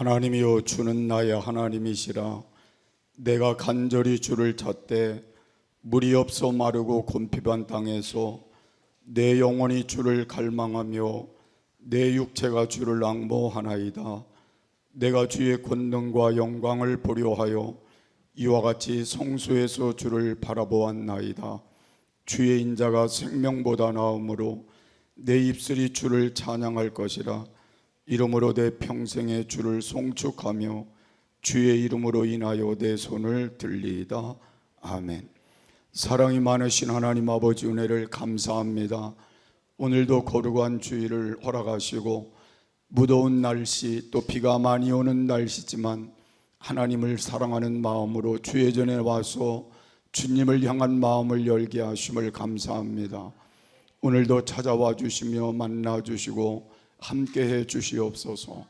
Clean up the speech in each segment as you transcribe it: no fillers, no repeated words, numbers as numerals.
하나님이여, 주는 나의 하나님이시라. 내가 간절히 주를 찾되 물이 없어 마르고 곤핍한 땅에서 내 영혼이 주를 갈망하며 내 육체가 주를 앙모하나이다. 내가 주의 권능과 영광을 보려 하여 이와 같이 성소에서 주를 바라보았나이다. 주의 인자가 생명보다 나음으로 내 입술이 주를 찬양할 것이라. 이러므로 내 평생에 주를 송축하며 주의 이름으로 인하여 내 손을 들리이다. 아멘. 사랑이 많으신 하나님 아버지, 은혜를 감사합니다. 오늘도 거룩한 주일을 허락하시고 무더운 날씨, 또 비가 많이 오는 날씨지만 하나님을 사랑하는 마음으로 주의 전에 와서 주님을 향한 마음을 열게 하심을 감사합니다. 오늘도 찾아와 주시며 만나 주시고 함께해 주시옵소서.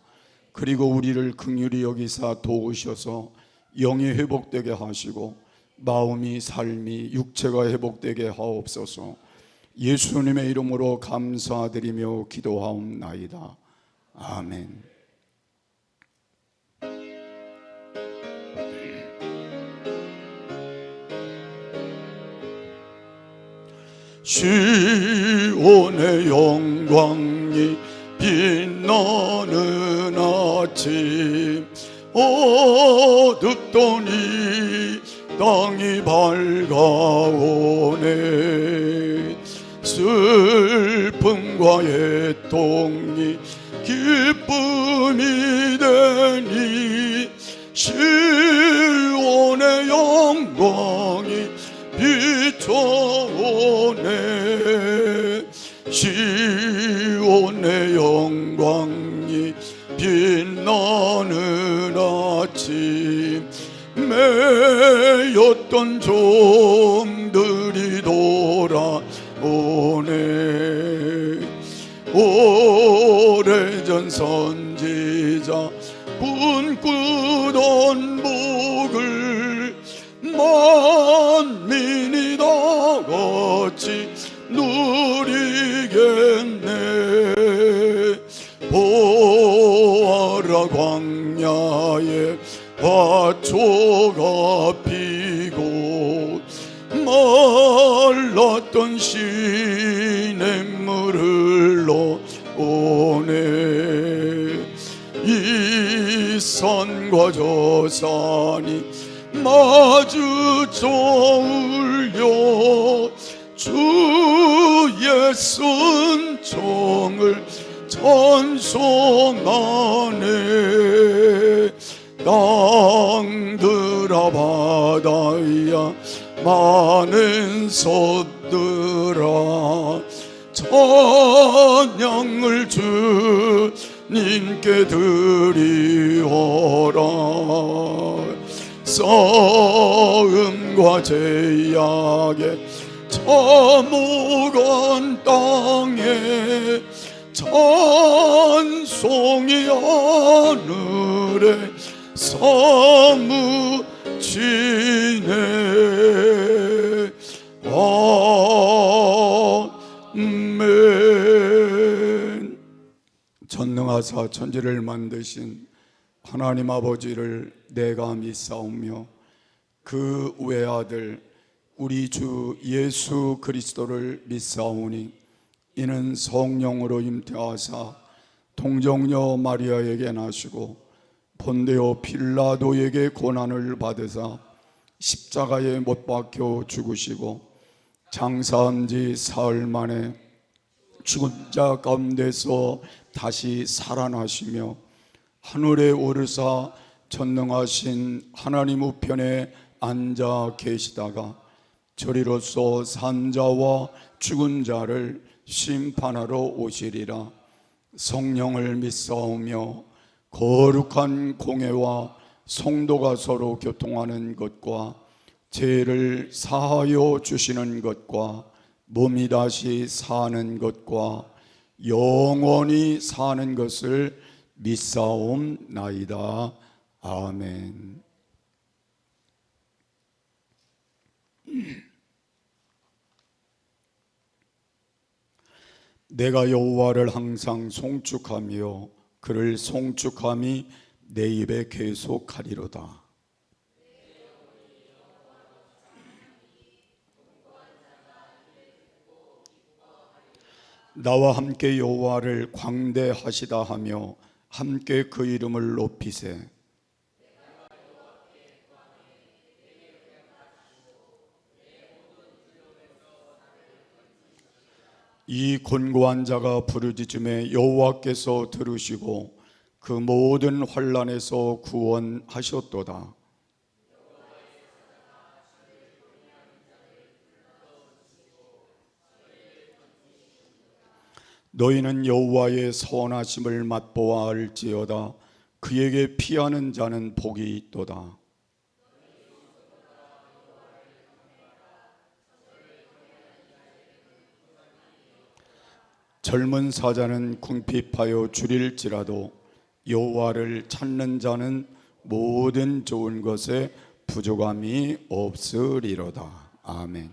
그리고 우리를 긍휼히 여기사 도우셔서 영이 회복되게 하시고 마음이, 삶이, 육체가 회복되게 하옵소서. 예수님의 이름으로 감사드리며 기도하옵나이다. 아멘. 시온의 영광이 빛나는 아침, 어둡더니 땅이 밝아오네. 슬픔과 애통이 기쁨이 되니 시온의 영광이 비춰오네. 시온의 영광이 빛나는 아침, 매였던 종들이 돌아오네. 오래전 선지자 꿈꾸던 복을 만민이 다 같이 누리겠네. 보아라, 광야에 화초가 피고 말랐던 시냇물을 흘러오네. 이 산과 저 산이 마주쳐 울려 주의 순종을 찬송하네. 땅들아 바다야 많은 솥들아 찬양을 주님께 드리어라. 싸움과 제약에 참혹한 땅에 찬송이 하늘에 사무치네. 아멘. 전능하사 천지를 만드신 하나님 아버지를 내가 믿사오며 그 외아들 우리 주 예수 그리스도를 믿사오니 이는 성령으로 잉태하사 동정녀 마리아에게 나시고 본데오 필라도에게 고난을 받으사 십자가에 못 박혀 죽으시고 장사한 지 사흘 만에 죽은 자 가운데서 다시 살아나시며 하늘에 오르사 전능하신 하나님 우편에 앉아 계시다가 저리로서 산자와 죽은 자를 심판하러 오시리라. 성령을 믿사오며 거룩한 공회와 성도가 서로 교통하는 것과 죄를 사하여 주시는 것과 몸이 다시 사는 것과 영원히 사는 것을 믿사옵나이다. 아멘. 내가 여호와를 항상 송축하며 그를 송축함이 내 입에 계속하리로다. 나와 함께 여호와를 광대하시다 하며 함께 그 이름을 높이세. 이 곤고한 자가 부르짖음에 여호와께서 들으시고 그 모든 환난에서 구원하셨도다. 너희는 여호와의 선하심을 맛보아 알지어다. 그에게 피하는 자는 복이 있도다. 젊은 사자는 궁핍하여 줄일지라도 여호와를 찾는 자는 모든 좋은 것에 부족함이 없으리로다. 아멘.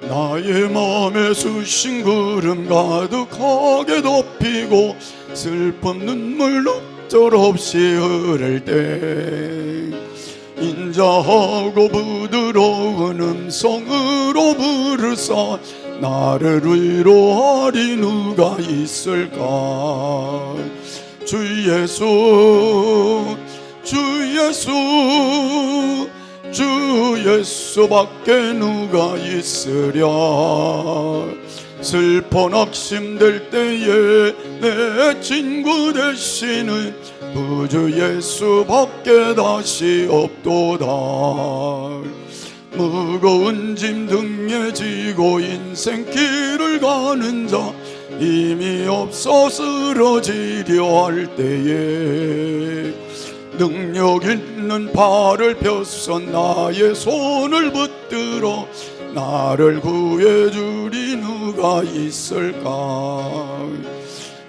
나의 마음에 수신 구름 가득하게 덮이고 슬픔 눈물 없이 흐를 때 인자하고 부드러운 음성으로 부르사 나를 위로하리 누가 있을까. 주 예수 주 예수 주 예수밖에 누가 있으랴. 슬퍼 낙심될 때에 내 친구 되시는 구주 예수밖에 다시 없도다. 무거운 짐 등에 지고 인생길을 가는 자 힘이 없어 쓰러지려 할 때에 능력 있는 발을 펴서 나의 손을 붙들어 나를 구해주리 누가 있을까.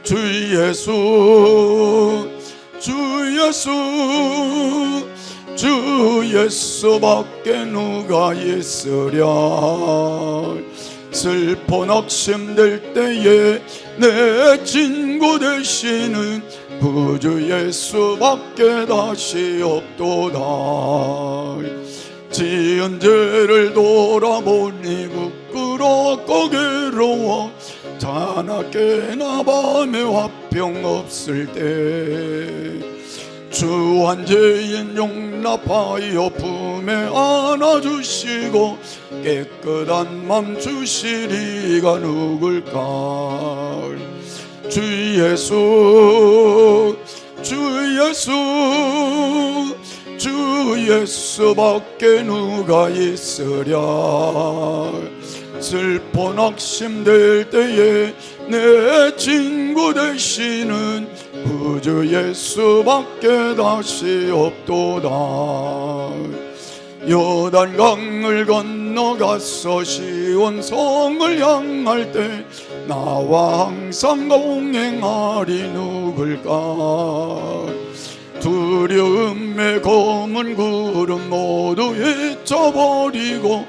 주 예수 주 예수 주 예수밖에 누가 있으랴. 슬퍼 낙심될 때에 내 친구 되시는 구주 예수밖에 다시 없도다. 지은 죄를 돌아보니 부끄럽고 괴로워 자나깨나 밤에 화평 없을 때 주한 죄인 용납하여 품에 안아주시고 깨끗한 맘 주시리가 누굴까. 주 예수 주 예수 주 예수밖에 누가 있으랴. 슬퍼 낙심될 때에 내 친구 되시는 구주 예수밖에 다시 없도다. 요단강을 건너가서 시온 성을 향할 때 나와 항상 동행하리 누굴까. 두려움의 검은 구름 모두 잊어버리고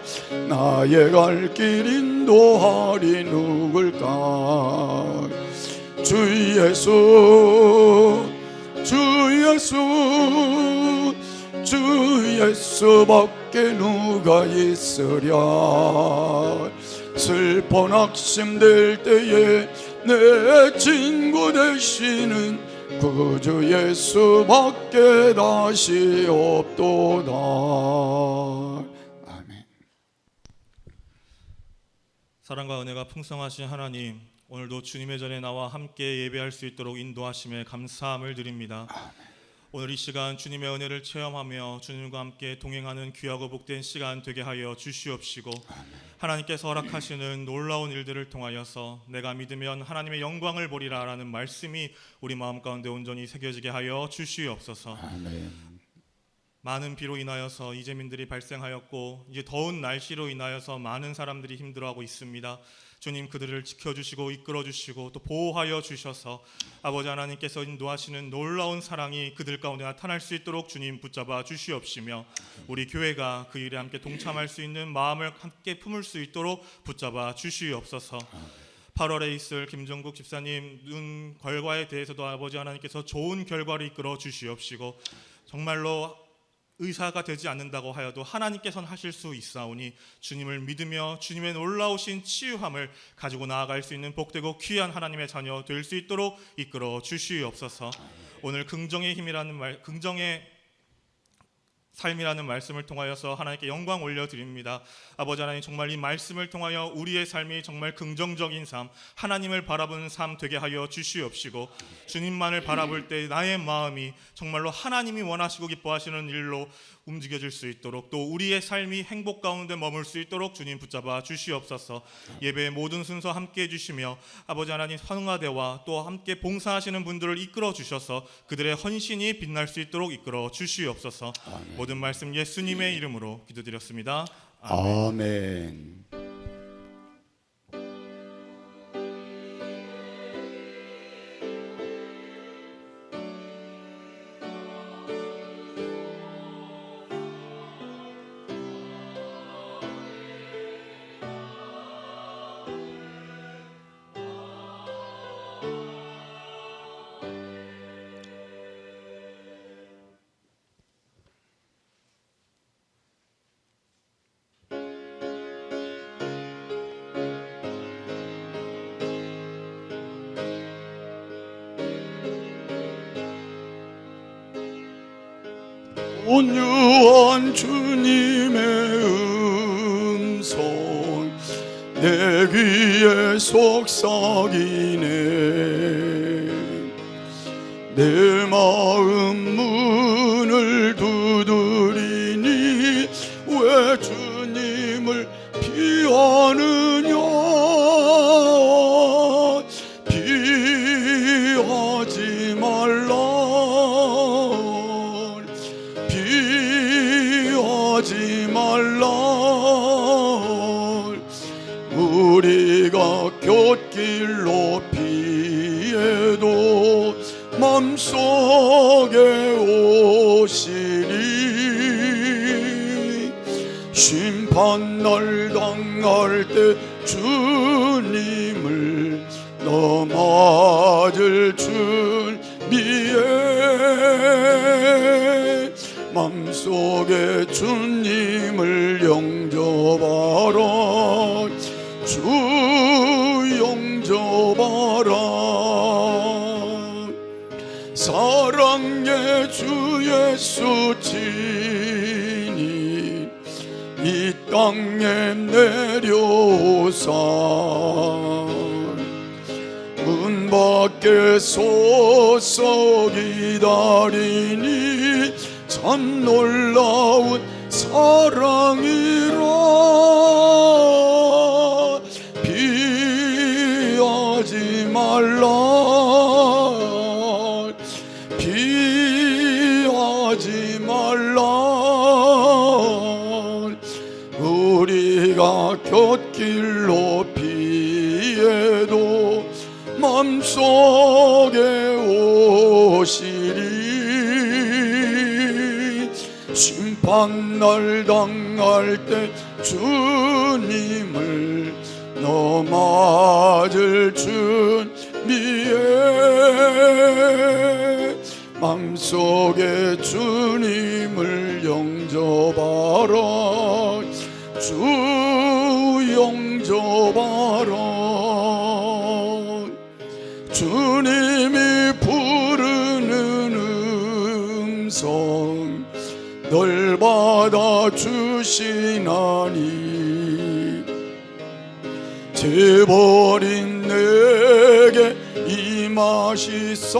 나의 갈 길 인도하리 누굴까. 주 예수 주 예수 주 예수밖에 누가 있으랴. 슬퍼 낙심될 때에 내 친구 되시는 구주 예수밖에 다시 없도다. 아멘. 사랑과 은혜가 풍성하신 하나님, 오늘도 주님의 전에 나와 함께 예배할 수 있도록 인도하심에 감사함을 드립니다. 오늘 이 시간 주님의 은혜를 체험하며 주님과 함께 동행하는 귀하고 복된 시간 되게 하여 주시옵시고, 하나님께서 허락하시는 놀라운 일들을 통하여서 내가 믿으면 하나님의 영광을 보리라 라는 말씀이 우리 마음 가운데 온전히 새겨지게 하여 주시옵소서. 아멘. 많은 비로 인하여서 이재민들이 발생하였고 이제 더운 날씨로 인하여서 많은 사람들이 힘들어하고 있습니다. 주님 그들을 지켜주시고 이끌어주시고 또 보호하여 주셔서 아버지 하나님께서 인도하시는 놀라운 사랑이 그들 가운데 나타날 수 있도록 주님 붙잡아 주시옵시며 우리 교회가 그 일에 함께 동참할 수 있는 마음을 함께 품을 수 있도록 붙잡아 주시옵소서. 8월에 있을 김정국 집사님 눈 결과에 대해서도 아버지 하나님께서 좋은 결과를 이끌어 주시옵시고 정말로 의사가 되지 않는다고 하여도 하나님께서는 하실 수 있사오니 주님을 믿으며 주님의 놀라우신 치유함을 가지고 나아갈 수 있는 복되고 귀한 하나님의 자녀 될 수 있도록 이끌어 주시옵소서. 오늘 긍정의 힘이라는 긍정의 삶이라는 말씀을 통하여서 하나님께 영광 올려드립니다. 아버지 하나님 정말 이 말씀을 통하여 우리의 삶이 정말 긍정적인 삶, 하나님을 바라보는 삶 되게 하여 주시옵시고 주님만을 바라볼 때 나의 마음이 정말로 하나님이 원하시고 기뻐하시는 일로 움직여질 수 있도록 또 우리의 삶이 행복 가운데 머물 수 있도록 주님 붙잡아 주시옵소서. 예배의 모든 순서 함께 해주시며 아버지 하나님 성화대와 또 함께 봉사하시는 분들을 이끌어 주셔서 그들의 헌신이 빛날 수 있도록 이끌어 주시옵소서. 아멘. 모든 말씀 예수님의 이름으로 기도드렸습니다. 아멘. 온유한 주님의 음성 내 귀에 속삭이네. 내 마음 문을 두드리니 왜 주님을 피하느냐. 피하지 말라. 피하지 말라. 우리가 곁길로 피해도 맘속에 오시리. 심판날 당할 때 주님을 너 맞을 준비해. 맘속에 주님을 영접하라. 주 영접하라. 사랑의 주 예수 친히 이 땅에 내려오사 문 밖에 서서 기다리니 참 놀라운 사랑이라. 피하지 말라. 피하지 말라. 우리가 곁길로 피해도 맘속에 오시리. 심판날 당할 때 주님을 너 맞을 준비해. 맘속에 주님을 영접하라. 주 영접하라. 주님이 부르는 음성 널 받아주시나니 죄버린 내게 임하시사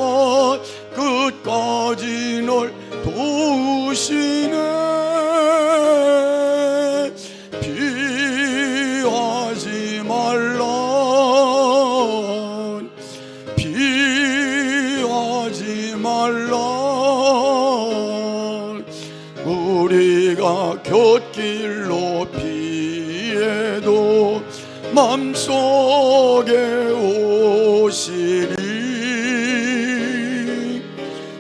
끝까지 널 도우시네. 피하지 말라. 피하지 말라. 곁길로 피해도 맘속에 오시리.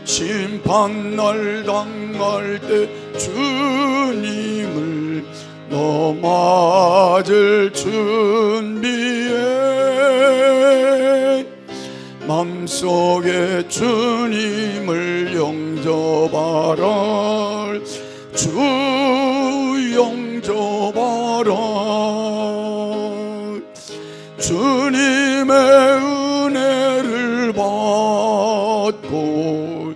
심판날 당할 때 주님을 너 맞을 준비해. 맘속에 주님을 영접하라. 주 영접하라. 주님의 은혜를 받고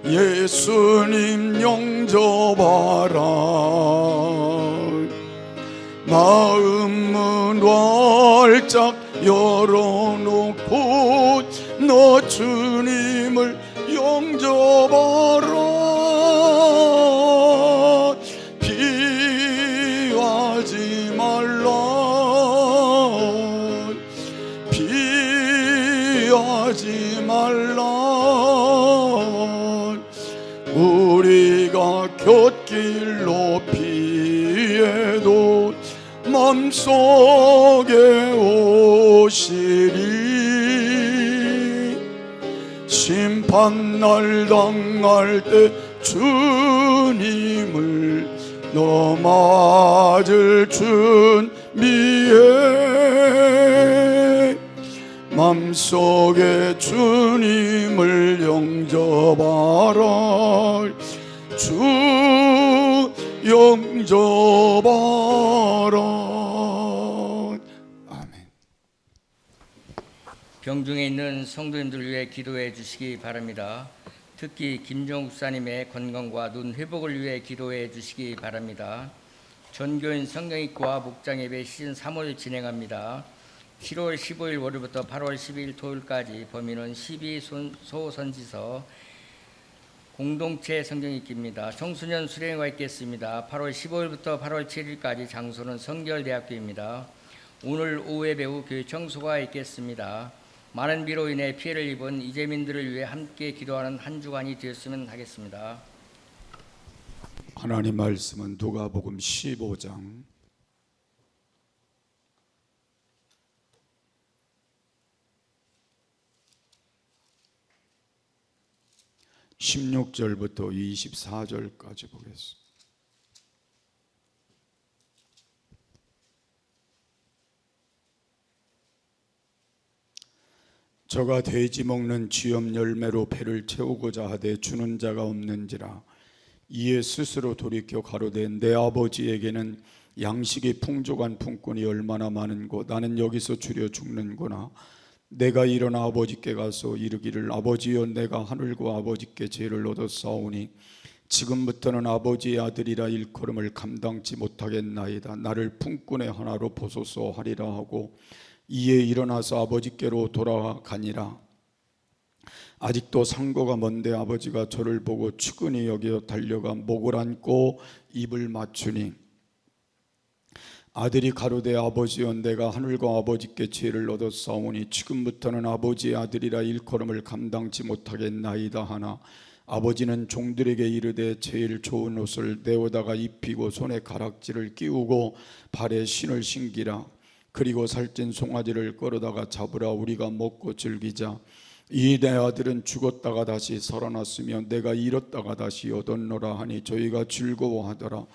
예수님 영접하라. 마음은 활짝 열어놓고 너 주님을 영접하라. 피하지 말라. 피하지 말라. 우리가 곁길로 피해도 맘속에 오시리. 심판날 당할 때 주님을 너 맞을 준비해. 맘속에 주님을 영접하라. 주 영접하라. 아멘. 병중에 있는 성도님들 위해 기도해 주시기 바랍니다. 특히 김정욱 사님의 건강과 눈 회복을 위해 기도해 주시기 바랍니다. 전교인 성경학과 목장 예배 시즌 3월 진행합니다. 7월 15일 월요일부터 8월 12일 토요일까지 범위는 12소선지서 공동체 성경읽기입니다. 청소년 수련회가 있겠습니다. 8월 15일부터 8월 7일까지 장소는 성결대학교입니다. 오늘 오후에 배우 교회 청소가 있겠습니다. 많은 비로 인해 피해를 입은 이재민들을 위해 함께 기도하는 한 주간이 되었으면 하겠습니다. 하나님 말씀은 누가복음 15장 16절부터 24절까지 보겠습니다. 저가 돼지 먹는 쥐염 열매로 배를 채우고자 하되 주는 자가 없는지라. 이에 스스로 돌이켜 가로되 내 아버지에게는 양식이 풍족한 품꾼이 얼마나 많은고 나는 여기서 주려 죽는구나. 내가 일어나 아버지께 가서 이르기를 아버지여 내가 하늘과 아버지께 죄를 얻었사오니 지금부터는 아버지의 아들이라 일컬음을 감당치 못하겠나이다. 나를 품꾼의 하나로 보소서 하리라 하고 이에 일어나서 아버지께로 돌아가니라. 아직도 상고가 먼데 아버지가 저를 보고 측은히 여겨 달려가 목을 안고 입을 맞추니 아들이 가로되 아버지여 내가 하늘과 아버지께 죄를 얻었사오니 지금부터는 아버지의 아들이라 일컬음을 감당치 못하겠나이다 하나 아버지는 종들에게 이르되 제일 좋은 옷을 내어다가 입히고 손에 가락지를 끼우고 발에 신을 신기라. 그리고 살찐 송아지를 끌어다가 잡으라. 우리가 먹고 즐기자. 이 내 아들은 죽었다가 다시 살아났으며 내가 잃었다가 다시 얻었노라 하니 저희가 즐거워하더라.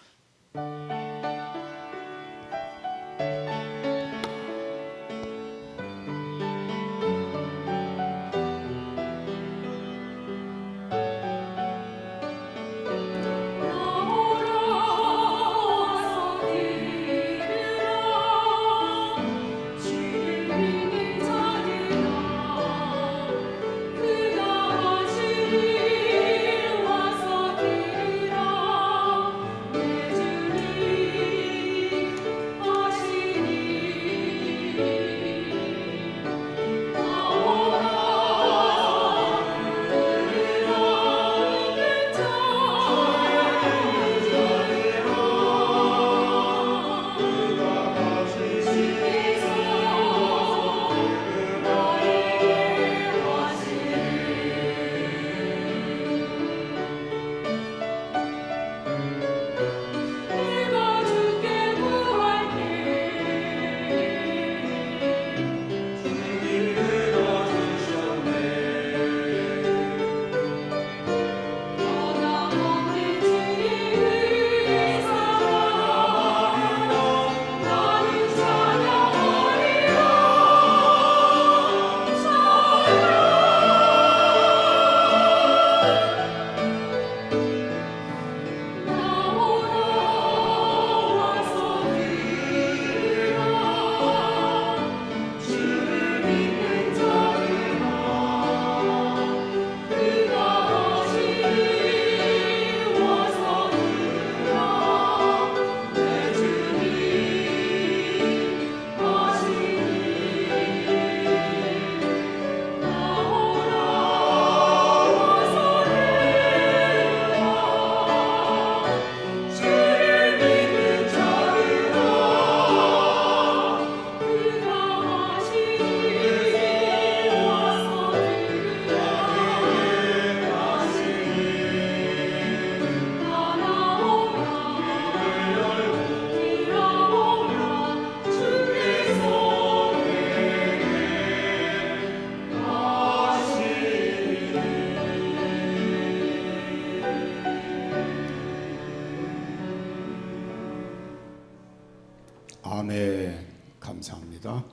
감사합니다.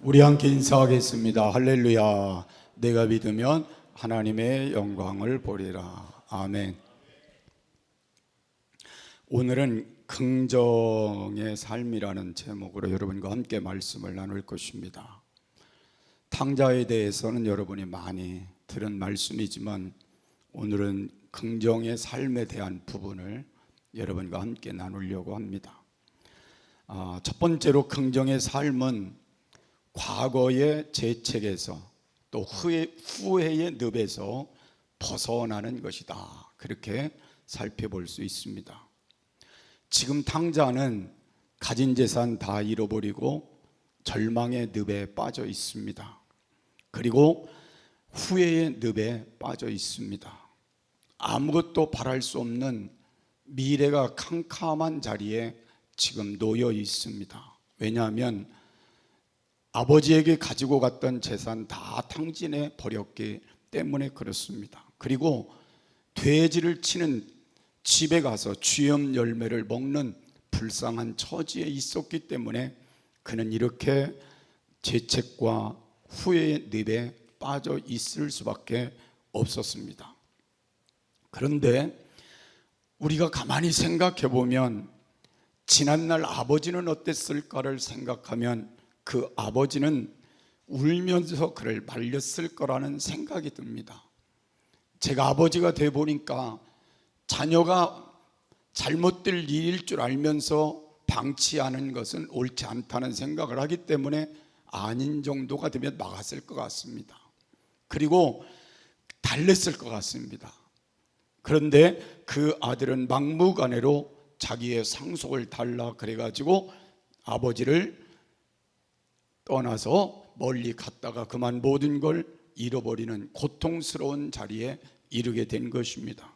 우리 함께 인사하겠습니다. 할렐루야. 내가 믿으면 하나님의 영광을 보리라. 아멘. 오늘은 긍정의 삶이라는 제목으로 여러분과 함께 말씀을 나눌 것입니다. 탕자에 대해서는 여러분이 많이 들은 말씀이지만 오늘은 긍정의 삶에 대한 부분을 여러분과 함께 나누려고 합니다. 첫 번째로 긍정의 삶은 과거의 죄책에서 또 후회의 늪에서 벗어나는 것이다. 그렇게 살펴볼 수 있습니다. 지금 탕자는 가진 재산 다 잃어버리고 절망의 늪에 빠져 있습니다. 그리고 후회의 늪에 빠져 있습니다. 아무것도 바랄 수 없는 미래가 캄캄한 자리에 지금 놓여 있습니다. 왜냐하면 아버지에게 가지고 갔던 재산 다 탕진해 버렸기 때문에 그렇습니다. 그리고 돼지를 치는 집에 가서 쥐염 열매를 먹는 불쌍한 처지에 있었기 때문에 그는 이렇게 죄책과 후회의 늪에 빠져 있을 수밖에 없었습니다. 그런데 우리가 가만히 생각해 보면 지난날 아버지는 어땠을까를 생각하면 그 아버지는 울면서 그를 말렸을 거라는 생각이 듭니다. 제가 아버지가 돼 보니까 자녀가 잘못될 일일 줄 알면서 방치하는 것은 옳지 않다는 생각을 하기 때문에 아닌 정도가 되면 막았을 것 같습니다. 그리고 달랬을 것 같습니다. 그런데 그 아들은 막무가내로 자기의 상속을 달라 그래가지고 아버지를 떠나서 멀리 갔다가 그만 모든 걸 잃어버리는 고통스러운 자리에 이르게 된 것입니다.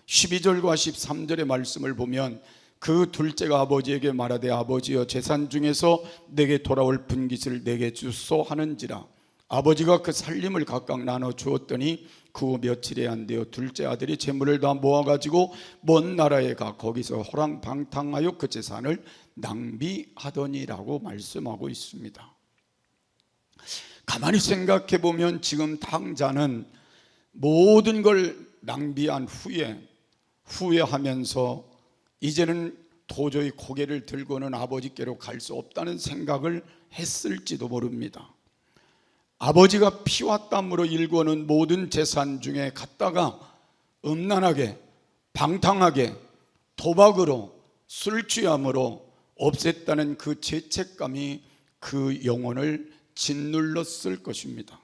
12절과 13절의 말씀을 보면 그 둘째가 아버지에게 말하되 아버지여 재산 중에서 내게 돌아올 분깃을 내게 주소 하는지라. 아버지가 그 살림을 각각 나눠 주었더니 그 후 며칠이 안 되어 둘째 아들이 재물을 다 모아가지고 먼 나라에 가 거기서 호랑방탕하여 그 재산을 낭비하더니라고 말씀하고 있습니다. 가만히 생각해 보면 지금 탕자는 모든 걸 낭비한 후에 후회하면서 이제는 도저히 고개를 들고는 아버지께로 갈 수 없다는 생각을 했을지도 모릅니다. 아버지가 피와 땀으로 일궈놓은 모든 재산 중에 갖다가 음란하게 방탕하게 도박으로 술 취함으로 없앴다는 그 죄책감이 그 영혼을 짓눌렀을 것입니다.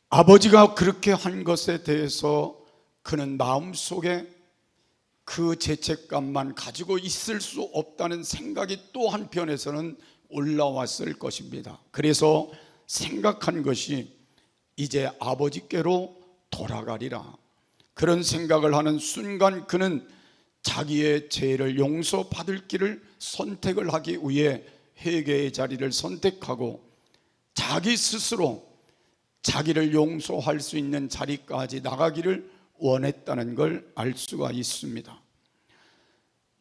아버지가 그렇게 한 것에 대해서 그는 마음속에 그 죄책감만 가지고 있을 수 없다는 생각이 또 한편에서는 올라왔을 것입니다. 그래서 생각한 것이 이제 아버지께로 돌아가리라. 그런 생각을 하는 순간 그는 자기의 죄를 용서받을 길을 선택을 하기 위해 회개의 자리를 선택하고 자기 스스로 자기를 용서할 수 있는 자리까지 나가기를 원했다는 걸 알 수가 있습니다.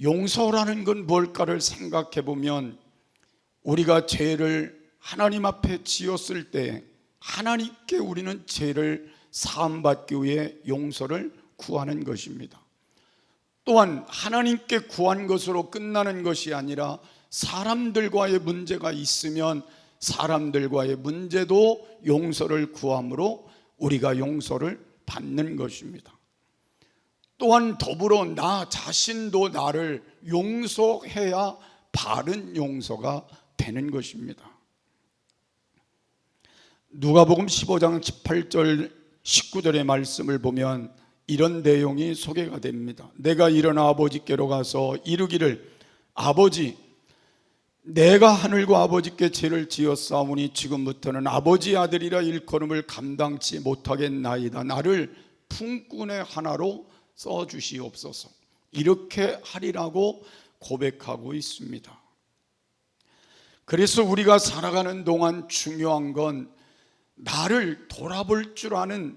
용서라는 건 뭘까를 생각해 보면 우리가 죄를 하나님 앞에 지었을 때 하나님께 우리는 죄를 사함받기 위해 용서를 구하는 것입니다. 또한 하나님께 구한 것으로 끝나는 것이 아니라 사람들과의 문제가 있으면 사람들과의 문제도 용서를 구함으로 우리가 용서를 받는 것입니다. 또한 더불어 나 자신도 나를 용서해야 바른 용서가 되는 것입니다. 누가복음 15장 18절 19절의 말씀을 보면 이런 내용이 소개가 됩니다. 내가 일어나 아버지께로 가서 이르기를 아버지 내가 하늘과 아버지께 죄를 지었사오니 지금부터는 아버지 아들이라 일컬음을 감당치 못하겠나이다. 나를 품꾼의 하나로 써주시옵소서. 이렇게 하리라고 고백하고 있습니다. 그래서 우리가 살아가는 동안 중요한 건 나를 돌아볼 줄 아는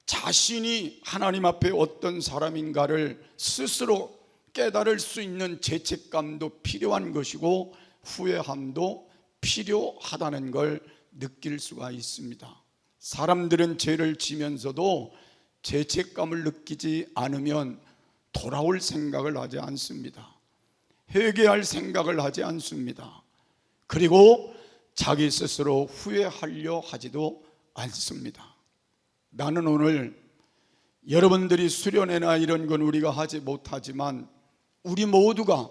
자신이 하나님 앞에 어떤 사람인가를 스스로 깨달을 수 있는 죄책감도 필요한 것이고 후회함도 필요하다는 걸 느낄 수가 있습니다. 사람들은 죄를 지면서도 죄책감을 느끼지 않으면 돌아올 생각을 하지 않습니다. 회개할 생각을 하지 않습니다. 그리고 자기 스스로 후회하려 하지도 않습니다. 나는 오늘 여러분들이 수련회나 이런 건 우리가 하지 못하지만 우리 모두가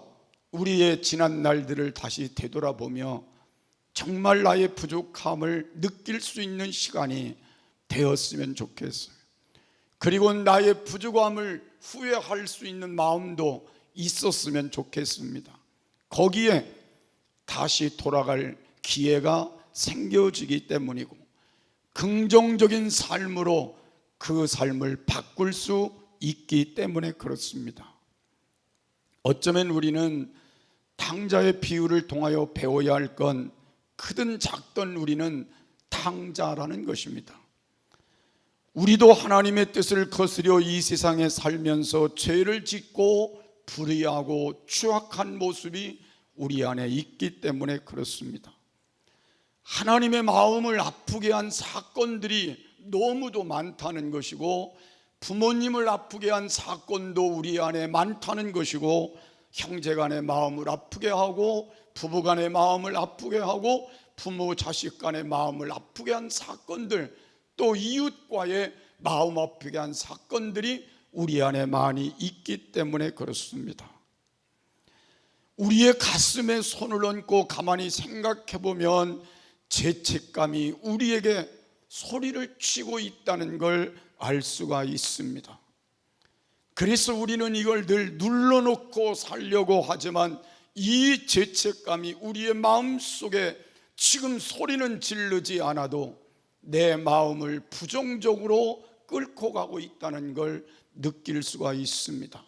우리의 지난 날들을 다시 되돌아보며 정말 나의 부족함을 느낄 수 있는 시간이 되었으면 좋겠어요. 그리고 나의 부족함을 후회할 수 있는 마음도 있었으면 좋겠습니다. 거기에 다시 돌아갈 기회가 생겨지기 때문이고 긍정적인 삶으로 그 삶을 바꿀 수 있기 때문에 그렇습니다. 어쩌면 우리는 탕자의 비유를 통하여 배워야 할 건 크든 작든 우리는 탕자라는 것입니다. 우리도 하나님의 뜻을 거스려 이 세상에 살면서 죄를 짓고 불의하고 추악한 모습이 우리 안에 있기 때문에 그렇습니다. 하나님의 마음을 아프게 한 사건들이 너무도 많다는 것이고 부모님을 아프게 한 사건도 우리 안에 많다는 것이고 형제간의 마음을 아프게 하고 부부간의 마음을 아프게 하고 부모 자식 간의 마음을 아프게 한 사건들, 또 이웃과의 마음 아프게 한 사건들이 우리 안에 많이 있기 때문에 그렇습니다. 우리의 가슴에 손을 얹고 가만히 생각해 보면 죄책감이 우리에게 소리를 치고 있다는 걸 알 수가 있습니다. 그래서 우리는 이걸 늘 눌러놓고 살려고 하지만 이 죄책감이 우리의 마음속에 지금 소리는 지르지 않아도 내 마음을 부정적으로 끌고 가고 있다는 걸 느낄 수가 있습니다.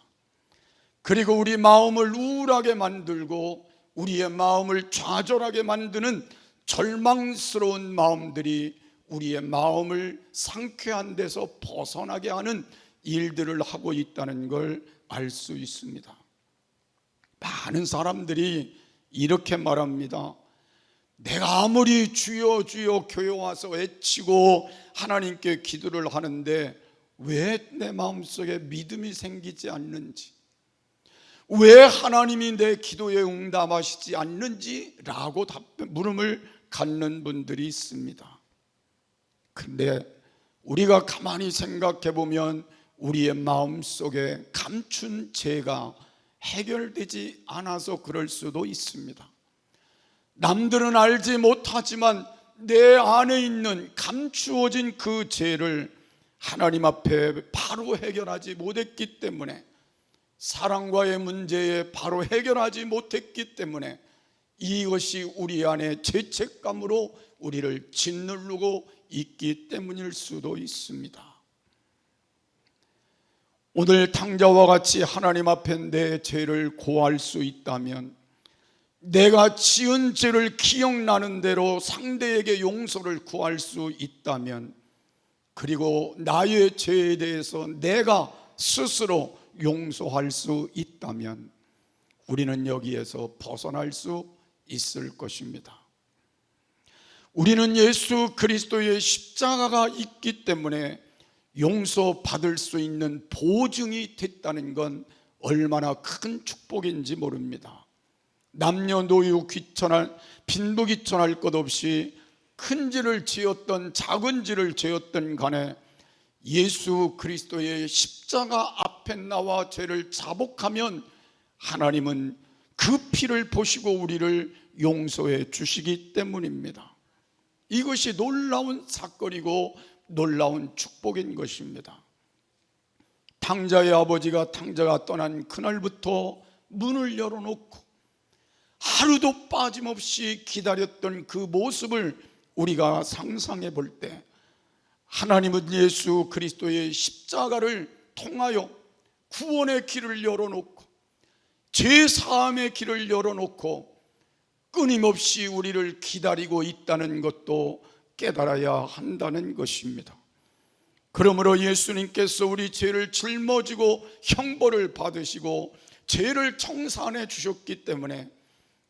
그리고 우리 마음을 우울하게 만들고 우리의 마음을 좌절하게 만드는 절망스러운 마음들이 우리의 마음을 상쾌한 데서 벗어나게 하는 일들을 하고 있다는 걸 알 수 있습니다. 많은 사람들이 이렇게 말합니다. 내가 아무리 주여 주여 교회 와서 외치고 하나님께 기도를 하는데 왜 내 마음속에 믿음이 생기지 않는지, 왜 하나님이 내 기도에 응답하시지 않는지 라고 물음을 갖는 분들이 있습니다. 근데 우리가 가만히 생각해 보면 우리의 마음속에 감춘 죄가 해결되지 않아서 그럴 수도 있습니다. 남들은 알지 못하지만 내 안에 있는 감추어진 그 죄를 하나님 앞에 바로 해결하지 못했기 때문에, 사랑과의 문제에 바로 해결하지 못했기 때문에 이것이 우리 안에 죄책감으로 우리를 짓누르고 있기 때문일 수도 있습니다. 오늘 탕자와 같이 하나님 앞에 내 죄를 고할 수 있다면, 내가 지은 죄를 기억나는 대로 상대에게 용서를 구할 수 있다면, 그리고 나의 죄에 대해서 내가 스스로 용서할 수 있다면 우리는 여기에서 벗어날 수 있을 것입니다. 우리는 예수 그리스도의 십자가가 있기 때문에 용서받을 수 있는 보증이 됐다는 건 얼마나 큰 축복인지 모릅니다. 남녀노유 귀천할, 빈부귀천할 것 없이 큰 죄를 지었던 작은 죄를 지었던 간에 예수 그리스도의 십자가 앞에 나와 죄를 자복하면 하나님은 그 피를 보시고 우리를 용서해 주시기 때문입니다. 이것이 놀라운 사건이고 놀라운 축복인 것입니다. 탕자의 아버지가 탕자가 떠난 그날부터 문을 열어놓고 하루도 빠짐없이 기다렸던 그 모습을 우리가 상상해 볼 때, 하나님은 예수 그리스도의 십자가를 통하여 구원의 길을 열어놓고 죄사함의 길을 열어놓고 끊임없이 우리를 기다리고 있다는 것도 깨달아야 한다는 것입니다. 그러므로 예수님께서 우리 죄를 짊어지고 형벌을 받으시고 죄를 청산해 주셨기 때문에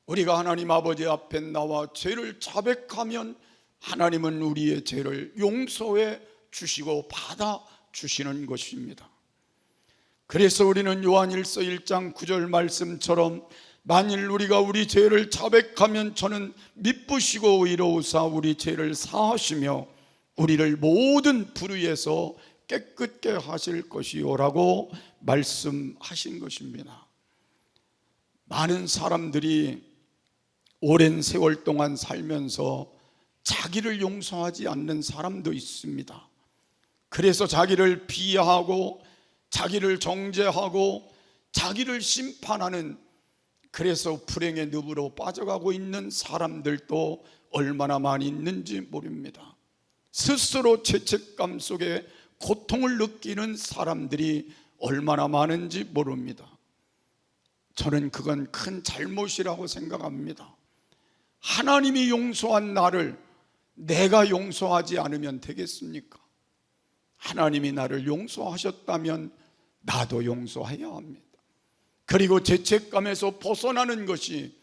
우리가 하나님 아버지 앞에 나와 죄를 자백하면 하나님은 우리의 죄를 용서해 주시고 받아 주시는 것입니다. 그래서 우리는 요한일서 1장 9절 말씀처럼 만일 우리가 우리 죄를 자백하면 저는 미쁘시고 의로우사 우리 죄를 사하시며 우리를 모든 불의에서 깨끗게 하실 것이요라고 말씀하신 것입니다. 많은 사람들이 오랜 세월 동안 살면서 자기를 용서하지 않는 사람도 있습니다. 그래서 자기를 비하하고 자기를 정죄하고 자기를 심판하는, 그래서 불행의 늪으로 빠져가고 있는 사람들도 얼마나 많이 있는지 모릅니다. 스스로 죄책감 속에 고통을 느끼는 사람들이 얼마나 많은지 모릅니다. 저는 그건 큰 잘못이라고 생각합니다. 하나님이 용서한 나를 내가 용서하지 않으면 되겠습니까? 하나님이 나를 용서하셨다면 나도 용서해야 합니다. 그리고 죄책감에서 벗어나는 것이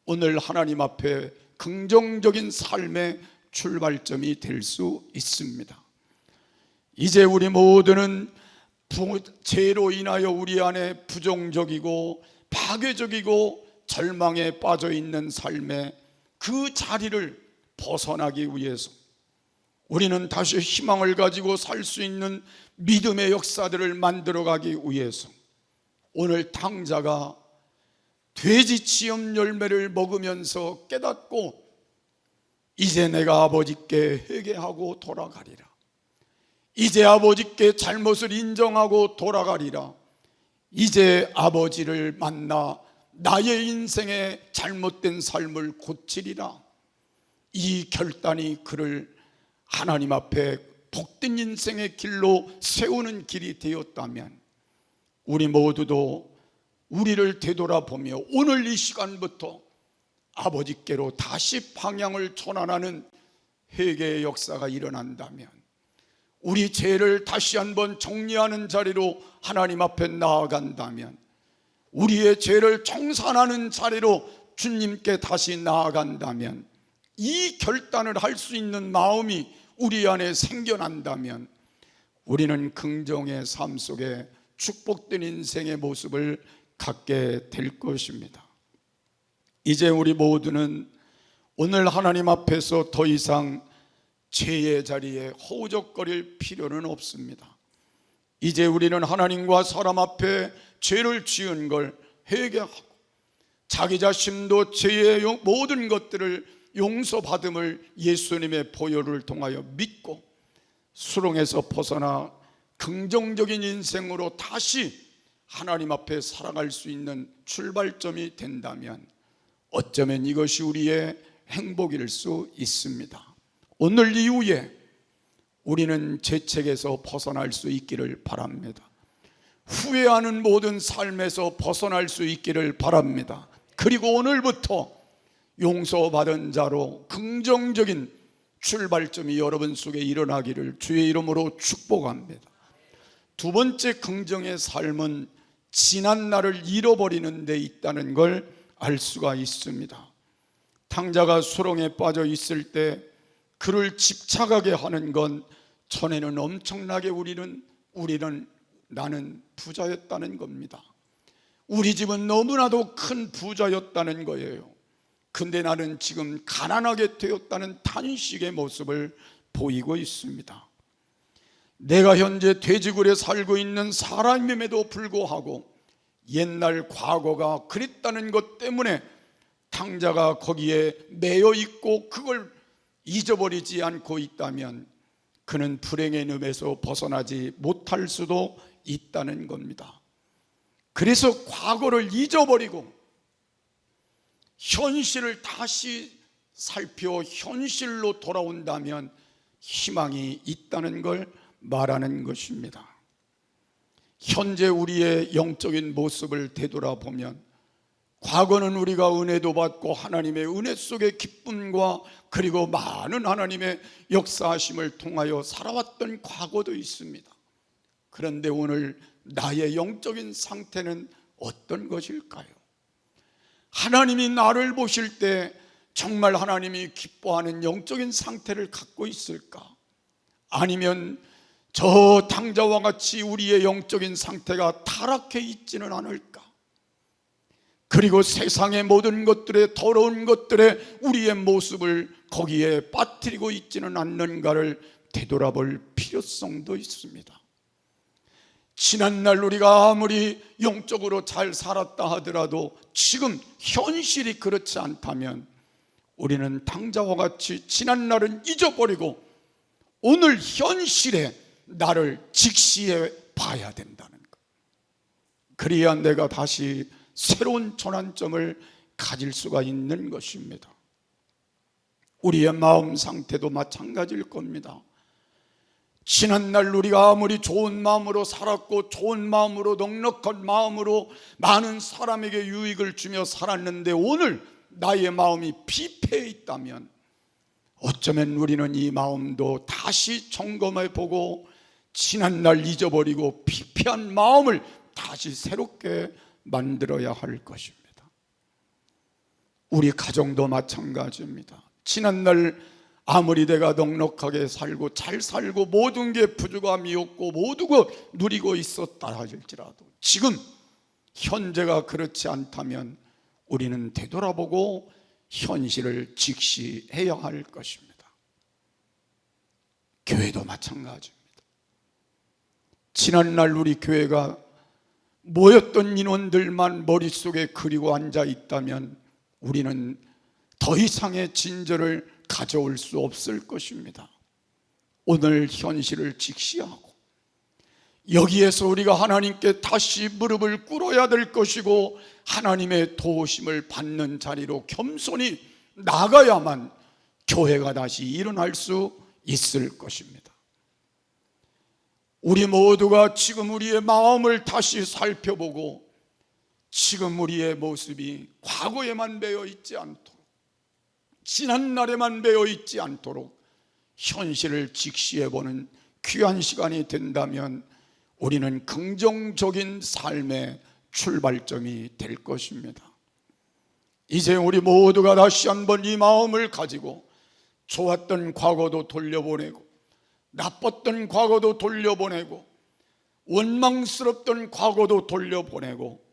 오늘 하나님 앞에 긍정적인 삶의 출발점이 될 수 있습니다. 이제 우리 모두는 죄로 인하여 우리 안에 부정적이고 파괴적이고 절망에 빠져 있는 삶의 그 자리를 벗어나기 위해서 우리는 다시 희망을 가지고 살 수 있는 믿음의 역사들을 만들어가기 위해서 오늘 탕자가 돼지 치염 열매를 먹으면서 깨닫고 이제 내가 아버지께 회개하고 돌아가리라, 이제 아버지께 잘못을 인정하고 돌아가리라, 이제 아버지를 만나 나의 인생의 잘못된 삶을 고치리라, 이 결단이 그를 하나님 앞에 복된 인생의 길로 세우는 길이 되었다면 우리 모두도 우리를 되돌아보며 오늘 이 시간부터 아버지께로 다시 방향을 전환하는 회개의 역사가 일어난다면, 우리 죄를 다시 한번 정리하는 자리로 하나님 앞에 나아간다면, 우리의 죄를 청산하는 자리로 주님께 다시 나아간다면, 이 결단을 할 수 있는 마음이 우리 안에 생겨난다면 우리는 긍정의 삶 속에 축복된 인생의 모습을 갖게 될 것입니다. 이제 우리 모두는 오늘 하나님 앞에서 더 이상 죄의 자리에 허우적거릴 필요는 없습니다. 이제 우리는 하나님과 사람 앞에 죄를 지은 걸 회개하고 자기 자신도 죄의 모든 것들을 용서받음을 예수님의 보혈을 통하여 믿고 수렁에서 벗어나 긍정적인 인생으로 다시 하나님 앞에 살아갈 수 있는 출발점이 된다면 어쩌면 이것이 우리의 행복일 수 있습니다. 오늘 이후에 우리는 죄책에서 벗어날 수 있기를 바랍니다. 후회하는 모든 삶에서 벗어날 수 있기를 바랍니다. 그리고 오늘부터 용서받은 자로 긍정적인 출발점이 여러분 속에 일어나기를 주의 이름으로 축복합니다. 두 번째 긍정의 삶은 지난 날을 잃어버리는 데 있다는 걸 알 수가 있습니다. 탕자가 수렁에 빠져 있을 때 그를 집착하게 하는 건 전에는 엄청나게 나는 부자였다는 겁니다. 우리 집은 너무나도 큰 부자였다는 거예요. 근데 나는 지금 가난하게 되었다는 탄식의 모습을 보이고 있습니다. 내가 현재 돼지굴에 살고 있는 사람임에도 불구하고 옛날 과거가 그랬다는 것 때문에 탕자가 거기에 매여 있고 그걸 잊어버리지 않고 있다면 그는 불행의 늪에서 벗어나지 못할 수도 있다는 겁니다. 그래서 과거를 잊어버리고 현실을 다시 살펴 현실로 돌아온다면 희망이 있다는 걸 말하는 것입니다. 현재 우리의 영적인 모습을 되돌아보면 과거는 우리가 은혜도 받고 하나님의 은혜 속의 기쁨과 그리고 많은 하나님의 역사하심을 통하여 살아왔던 과거도 있습니다. 그런데 오늘 나의 영적인 상태는 어떤 것일까요? 하나님이 나를 보실 때 정말 하나님이 기뻐하는 영적인 상태를 갖고 있을까? 아니면 저 탕자와 같이 우리의 영적인 상태가 타락해 있지는 않을까? 그리고 세상의 모든 것들에, 더러운 것들에 우리의 모습을 거기에 빠뜨리고 있지는 않는가를 되돌아볼 필요성도 있습니다. 지난날 우리가 아무리 영적으로 잘 살았다 하더라도 지금 현실이 그렇지 않다면 우리는 탕자와 같이 지난날은 잊어버리고 오늘 현실에 나를 직시해 봐야 된다는 것. 그래야 내가 다시 새로운 전환점을 가질 수가 있는 것입니다. 우리의 마음 상태도 마찬가지일 겁니다. 지난날 우리가 아무리 좋은 마음으로 살았고 좋은 마음으로, 넉넉한 마음으로 많은 사람에게 유익을 주며 살았는데 오늘 나의 마음이 피폐해 있다면 어쩌면 우리는 이 마음도 다시 점검해 보고 지난날 잊어버리고 피폐한 마음을 다시 새롭게 만들어야 할 것입니다. 우리 가정도 마찬가지입니다. 지난날 아무리 내가 넉넉하게 살고 잘 살고 모든 게 부족함이 없고 모든 것 누리고 있었다 할지라도 지금 현재가 그렇지 않다면 우리는 되돌아보고 현실을 직시해야 할 것입니다. 교회도 마찬가지입니다. 지난날 우리 교회가 모였던 인원들만 머릿속에 그리고 앉아 있다면 우리는 더 이상의 진저를 가져올 수 없을 것입니다. 오늘 현실을 직시하고 여기에서 우리가 하나님께 다시 무릎을 꿇어야 될 것이고 하나님의 도우심을 받는 자리로 겸손히 나가야만 교회가 다시 일어날 수 있을 것입니다. 우리 모두가 지금 우리의 마음을 다시 살펴보고 지금 우리의 모습이 과거에만 매여 있지 않도록, 지난날에만 매여 있지 않도록 현실을 직시해보는 귀한 시간이 된다면 우리는 긍정적인 삶의 출발점이 될 것입니다. 이제 우리 모두가 다시 한번 이 마음을 가지고 좋았던 과거도 돌려보내고 나빴던 과거도 돌려보내고 원망스럽던 과거도 돌려보내고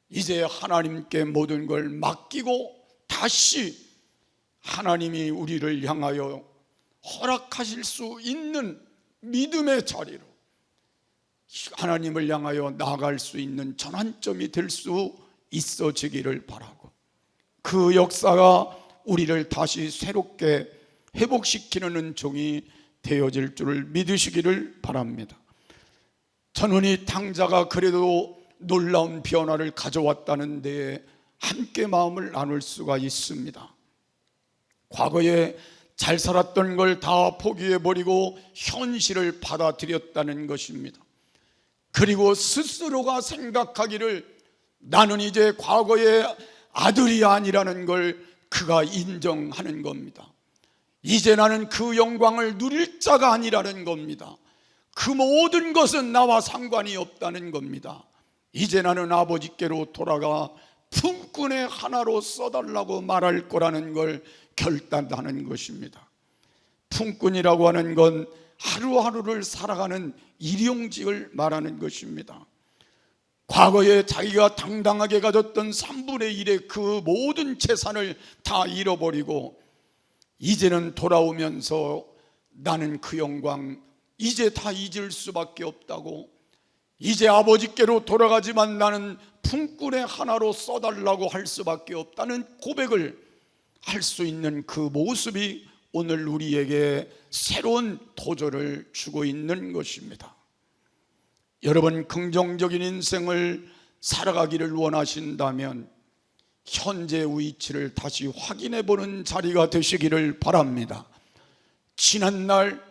이제 하나님께 모든 걸 맡기고 다시 하나님이 우리를 향하여 허락하실 수 있는 믿음의 자리로 하나님을 향하여 나아갈 수 있는 전환점이 될 수 있어지기를 바라고 그 역사가 우리를 다시 새롭게 회복시키는 은총이 되어질 줄을 믿으시기를 바랍니다. 저는 이 탕자가 그래도 놀라운 변화를 가져왔다는 데에 함께 마음을 나눌 수가 있습니다. 과거에 잘 살았던 걸 다 포기해버리고 현실을 받아들였다는 것입니다. 그리고 스스로가 생각하기를 나는 이제 과거의 아들이 아니라는 걸 그가 인정하는 겁니다. 이제 나는 그 영광을 누릴 자가 아니라는 겁니다. 그 모든 것은 나와 상관이 없다는 겁니다. 이제 나는 아버지께로 돌아가 품꾼의 하나로 써달라고 말할 거라는 걸 결단하는 것입니다. 품꾼이라고 하는 건 하루하루를 살아가는 일용직을 말하는 것입니다. 과거에 자기가 당당하게 가졌던 3분의 1의 그 모든 재산을 다 잃어버리고 이제는 돌아오면서 나는 그 영광 이제 다 잊을 수밖에 없다고, 이제 아버지께로 돌아가지만 나는 품꾼의 하나로 써달라고 할 수밖에 없다는 고백을 할 수 있는 그 모습이 오늘 우리에게 새로운 도전을 주고 있는 것입니다. 여러분, 긍정적인 인생을 살아가기를 원하신다면 현재 위치를 다시 확인해 보는 자리가 되시기를 바랍니다. 지난날,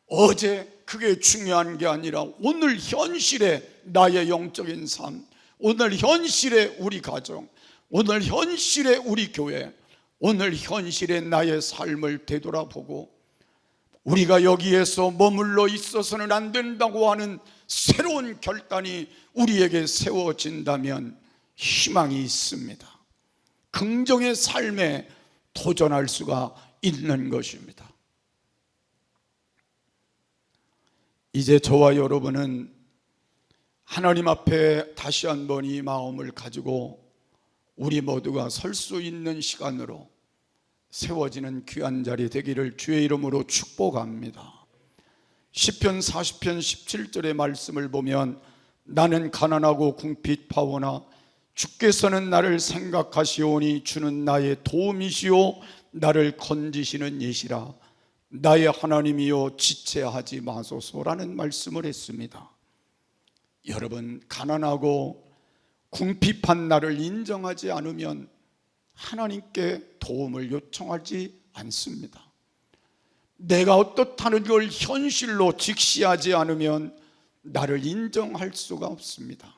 어제 그게 중요한 게 아니라 오늘 현실의 나의 영적인 삶, 오늘 현실의 우리 가정, 오늘 현실의 우리 교회, 오늘 현실의 나의 삶을 되돌아보고 우리가 여기에서 머물러 있어서는 안 된다고 하는 새로운 결단이 우리에게 세워진다면 희망이 있습니다. 긍정의 삶에 도전할 수가 있는 것입니다. 이제 저와 여러분은 하나님 앞에 다시 한번 이 마음을 가지고 우리 모두가 설 수 있는 시간으로 세워지는 귀한 자리 되기를 주의 이름으로 축복합니다. 시편 40편 17절의 말씀을 보면 나는 가난하고 궁핍하오나 주께서는 나를 생각하시오니 주는 나의 도움이시오 나를 건지시는 이시라 나의 하나님이여 지체하지 마소서라는 말씀을 했습니다. 여러분, 가난하고 궁핍한 나를 인정하지 않으면 하나님께 도움을 요청하지 않습니다. 내가 어떻다는 걸 현실로 직시하지 않으면 나를 인정할 수가 없습니다.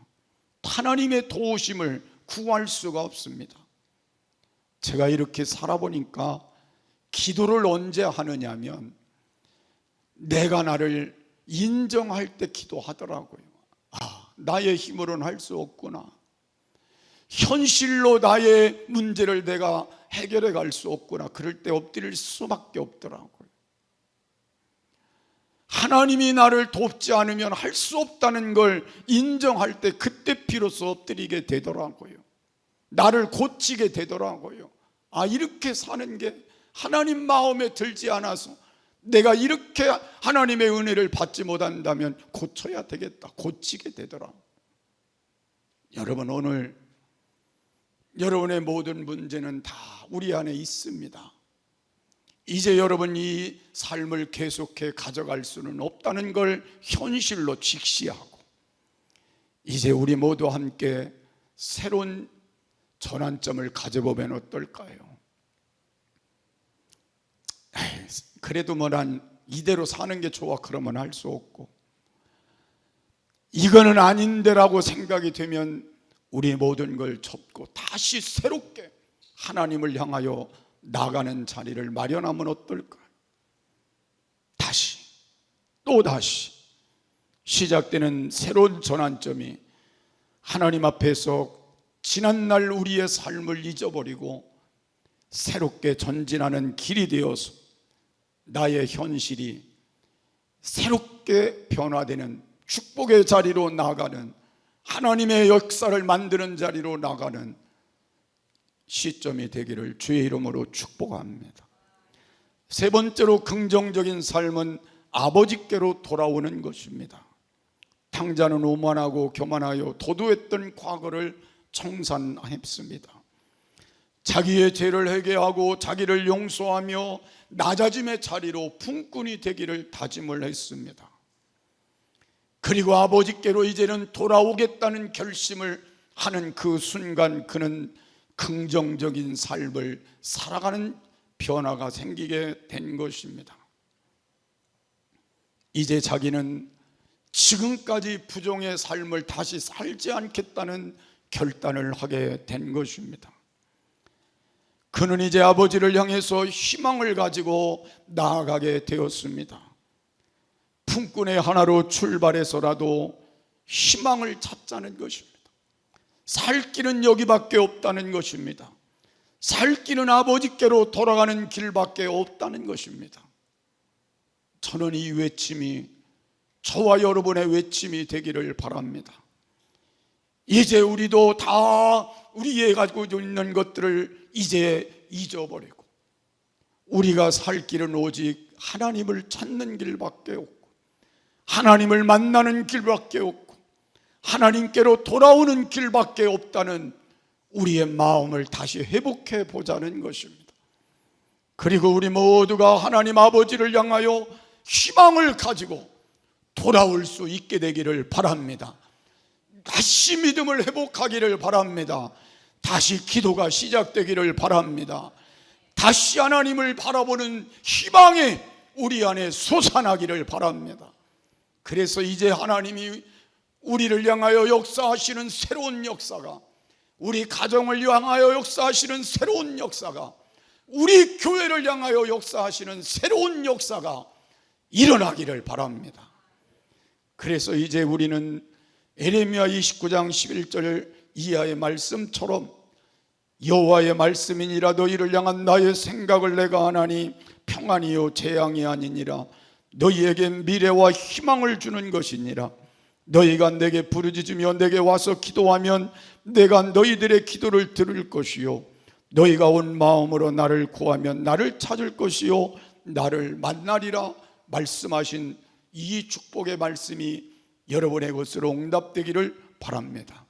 하나님의 도우심을 구할 수가 없습니다. 제가 이렇게 살아보니까 기도를 언제 하느냐면 내가 나를 인정할 때 기도하더라고요. 나의 힘으로는 할 수 없구나. 현실로 나의 문제를 내가 해결해 갈 수 없구나. 그럴 때 엎드릴 수밖에 없더라고요. 하나님이 나를 돕지 않으면 할 수 없다는 걸 인정할 때 그때 비로소 엎드리게 되더라고요. 나를 고치게 되더라고요. 이렇게 사는 게 하나님 마음에 들지 않아서 내가 이렇게 하나님의 은혜를 받지 못한다면 고쳐야 되겠다. 고치게 되더라. 여러분, 오늘 여러분의 모든 문제는 다 우리 안에 있습니다. 이제 여러분 이 삶을 계속해 가져갈 수는 없다는 걸 현실로 직시하고 이제 우리 모두 함께 새로운 전환점을 가져보면 어떨까요? 그래도 난 이대로 사는 게 좋아 그러면 할 수 없고 이거는 아닌데라고 생각이 되면 우리 모든 걸 접고 다시 새롭게 하나님을 향하여 나가는 자리를 마련하면 어떨까요? 다시 또다시 시작되는 새로운 전환점이 하나님 앞에서 지난날 우리의 삶을 잊어버리고 새롭게 전진하는 길이 되어서 나의 현실이 새롭게 변화되는 축복의 자리로 나가는 하나님의 역사를 만드는 자리로 나가는 시점이 되기를 주의 이름으로 축복합니다. 세 번째로 긍정적인 삶은 아버지께로 돌아오는 것입니다. 탕자는 오만하고 교만하여 도도했던 과거를 청산했습니다. 자기의 죄를 회개하고 자기를 용서하며 낮아짐의 자리로 품꾼이 되기를 다짐을 했습니다. 그리고 아버지께로 이제는 돌아오겠다는 결심을 하는 그 순간 그는 긍정적인 삶을 살아가는 변화가 생기게 된 것입니다. 이제 자기는 지금까지 부정의 삶을 다시 살지 않겠다는 결단을 하게 된 것입니다. 그는 이제 아버지를 향해서 희망을 가지고 나아가게 되었습니다. 품꾼의 하나로 출발해서라도 희망을 찾자는 것입니다. 살 길은 여기밖에 없다는 것입니다. 살 길은 아버지께로 돌아가는 길밖에 없다는 것입니다. 저는 이 외침이 저와 여러분의 외침이 되기를 바랍니다. 이제 우리도 다 우리의 가지고 있는 것들을 이제 잊어버리고 우리가 살 길은 오직 하나님을 찾는 길밖에 없고 하나님을 만나는 길밖에 없고 하나님께로 돌아오는 길밖에 없다는 우리의 마음을 다시 회복해 보자는 것입니다. 그리고 우리 모두가 하나님 아버지를 향하여 희망을 가지고 돌아올 수 있게 되기를 바랍니다. 다시 믿음을 회복하기를 바랍니다. 다시 기도가 시작되기를 바랍니다. 다시 하나님을 바라보는 희망이 우리 안에 솟아나기를 바랍니다. 그래서 이제 하나님이 우리를 향하여 역사하시는 새로운 역사가, 우리 가정을 향하여 역사하시는 새로운 역사가, 우리 교회를 향하여 역사하시는 새로운 역사가 일어나기를 바랍니다. 그래서 이제 우리는 에레미야 29장 11절 이하의 말씀처럼 여호와의 말씀이니라도 이를 향한 나의 생각을 내가 하나니 평안이요 재앙이 아니니라. 너희에게 미래와 희망을 주는 것이니라. 너희가 내게 부르짖으며 내게 와서 기도하면 내가 너희들의 기도를 들을 것이요 너희가 온 마음으로 나를 구하면 나를 찾을 것이요 나를 만나리라 말씀하신 이 축복의 말씀이 여러분의 것으로 응답되기를 바랍니다.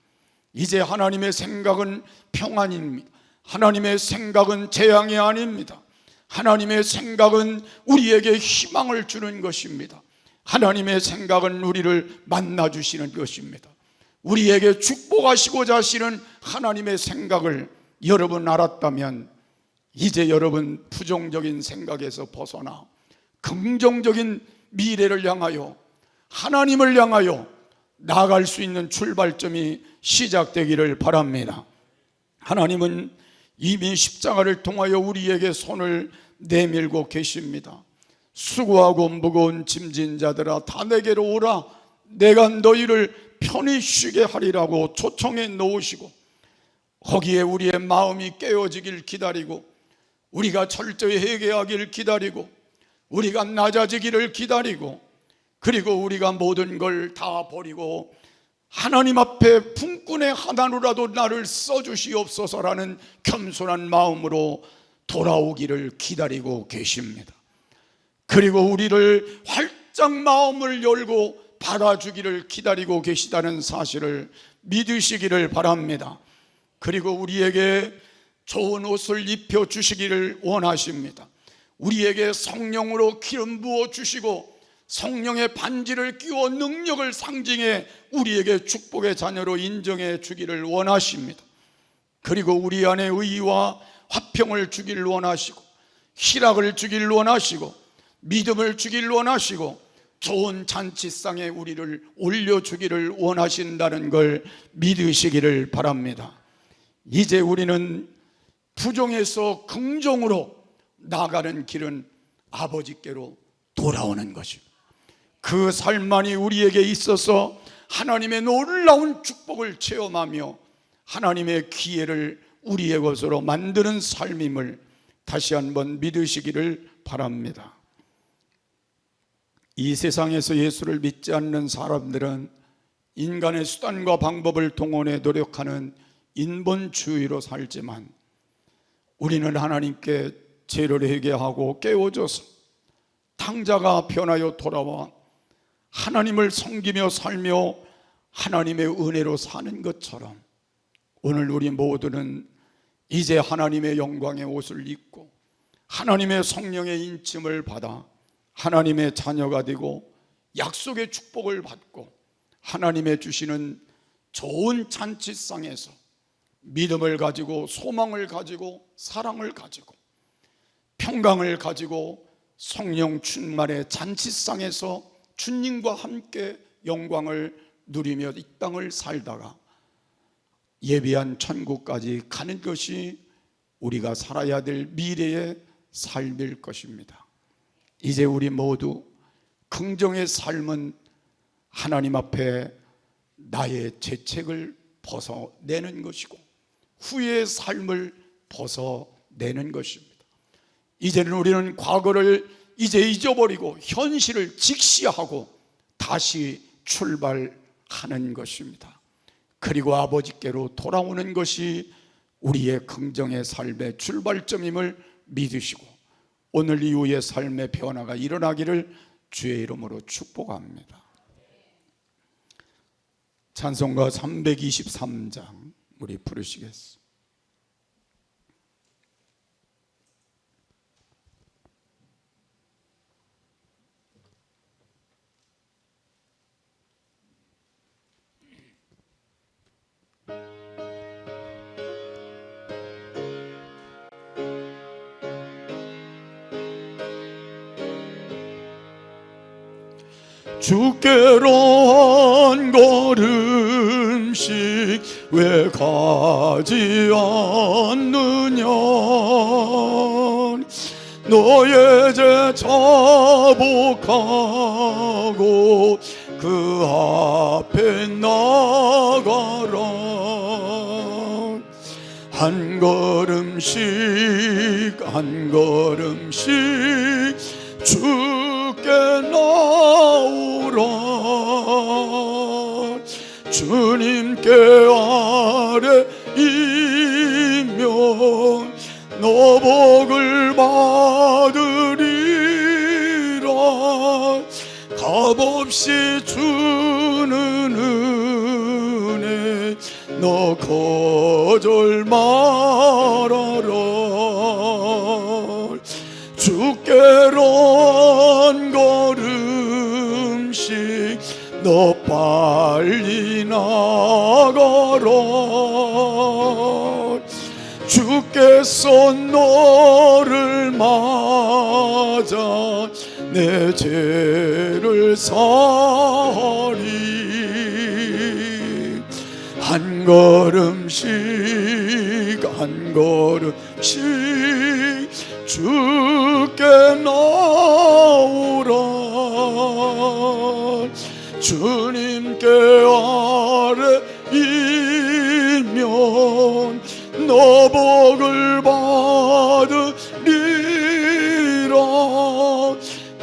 이제 하나님의 생각은 평안입니다. 하나님의 생각은 재앙이 아닙니다. 하나님의 생각은 우리에게 희망을 주는 것입니다. 하나님의 생각은 우리를 만나주시는 것입니다. 우리에게 축복하시고자 하시는 하나님의 생각을 여러분 알았다면 이제 여러분 부정적인 생각에서 벗어나 긍정적인 미래를 향하여 하나님을 향하여 나아갈 수 있는 출발점이 시작되기를 바랍니다. 하나님은 이미 십자가를 통하여 우리에게 손을 내밀고 계십니다. 수고하고 무거운 짐진 자들아 다 내게로 오라 내가 너희를 편히 쉬게 하리라고 초청해 놓으시고 거기에 우리의 마음이 깨어지길 기다리고 우리가 철저히 회개하기를 기다리고 우리가 낮아지기를 기다리고 그리고 우리가 모든 걸 다 버리고 하나님 앞에 품꾼의 하나로라도 나를 써주시옵소서라는 겸손한 마음으로 돌아오기를 기다리고 계십니다. 그리고 우리를 활짝 마음을 열고 받아주기를 기다리고 계시다는 사실을 믿으시기를 바랍니다. 그리고 우리에게 좋은 옷을 입혀주시기를 원하십니다. 우리에게 성령으로 기름 부어주시고 성령의 반지를 끼워 능력을 상징해 우리에게 축복의 자녀로 인정해 주기를 원하십니다. 그리고 우리 안에 의와 화평을 주기를 원하시고 희락을 주기를 원하시고 믿음을 주기를 원하시고 좋은 잔치상에 우리를 올려주기를 원하신다는 걸 믿으시기를 바랍니다. 이제 우리는 부정에서 긍정으로 나가는 길은 아버지께로 돌아오는 것입니다. 그 삶만이 우리에게 있어서 하나님의 놀라운 축복을 체험하며 하나님의 기회를 우리의 것으로 만드는 삶임을 다시 한번 믿으시기를 바랍니다. 이 세상에서 예수를 믿지 않는 사람들은 인간의 수단과 방법을 동원해 노력하는 인본주의로 살지만 우리는 하나님께 죄를 회개하고 깨어져서 탕자가 변하여 돌아와 하나님을 섬기며 살며 하나님의 은혜로 사는 것처럼 오늘 우리 모두는 이제 하나님의 영광의 옷을 입고 하나님의 성령의 인침을 받아 하나님의 자녀가 되고 약속의 축복을 받고 하나님의 주시는 좋은 잔치상에서 믿음을 가지고 소망을 가지고 사랑을 가지고 평강을 가지고 성령 충만의 잔치상에서 주님과 함께 영광을 누리며 이 땅을 살다가 예비한 천국까지 가는 것이 우리가 살아야 될 미래의 삶일 것입니다. 이제 우리 모두 긍정의 삶은 하나님 앞에 나의 죄책을 벗어내는 것이고 후회의 삶을 벗어내는 것입니다. 이제는 우리는 과거를 이제 잊어버리고 현실을 직시하고 다시 출발하는 것입니다. 그리고 아버지께로 돌아오는 것이 우리의 긍정의 삶의 출발점임을 믿으시고 오늘 이후의 삶의 변화가 일어나기를 주의 이름으로 축복합니다. 찬송가 323장 우리 부르시겠습니다. 주께로 한 걸음씩 왜 가지 않느냐 너의 죄 자복하고 그 앞에 나가라 한 걸음씩 주께 나오라. 주님께 아뢰이면 너 복을 받으리라. 값없이 주는 은혜 너 거절 말아라. 주께로 한 걸음씩 너 빨리 나가라. 주께서 너를 맞아 내 죄를 사하리. 한 걸음씩 주께 나오라. 주님께 아뢰이면 너 복을 받으리라.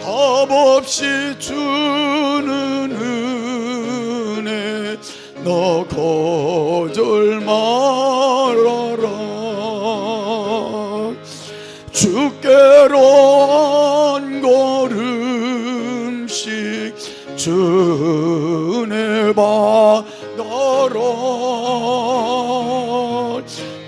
값없이 주는 은혜 너 거절 말아라. 주께로 한 걸음씩 주 은혜 받아라.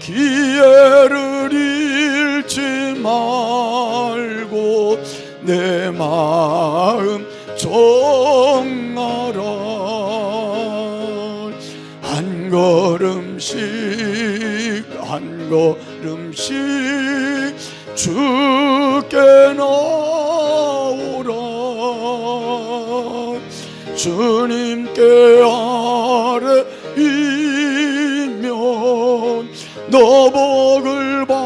기회를 잃지 말고 내 마음 정하라. 한 걸음씩 주께 나오라. 주님께 아뢰이면 너 복을 받으리라.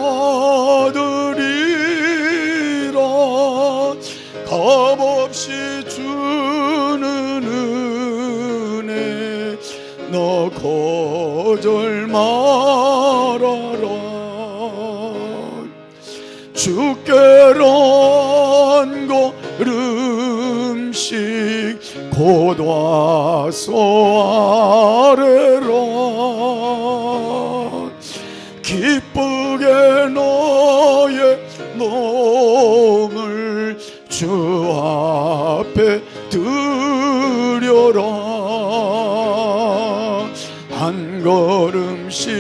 값없이 주는 은혜 너 거절 말아라. 주께로 한 걸음씩 곧 와서 아래라. 기쁘게 너의 몸을 주 앞에 드려라. 한 걸음씩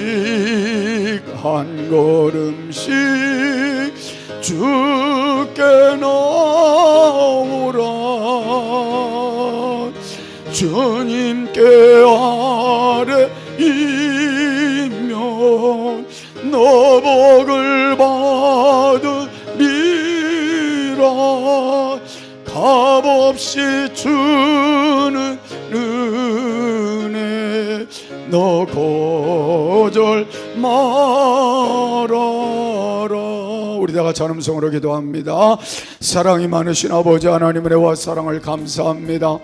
주께 나오라. 주님께 아뢰이면 너 복을 받으리라. 값없이 주는 은혜 너 거절 말아라. 우리 다 같이 한음성으로 기도합니다. 사랑이 많으신 아버지 하나님 은혜와 사랑을 감사합니다.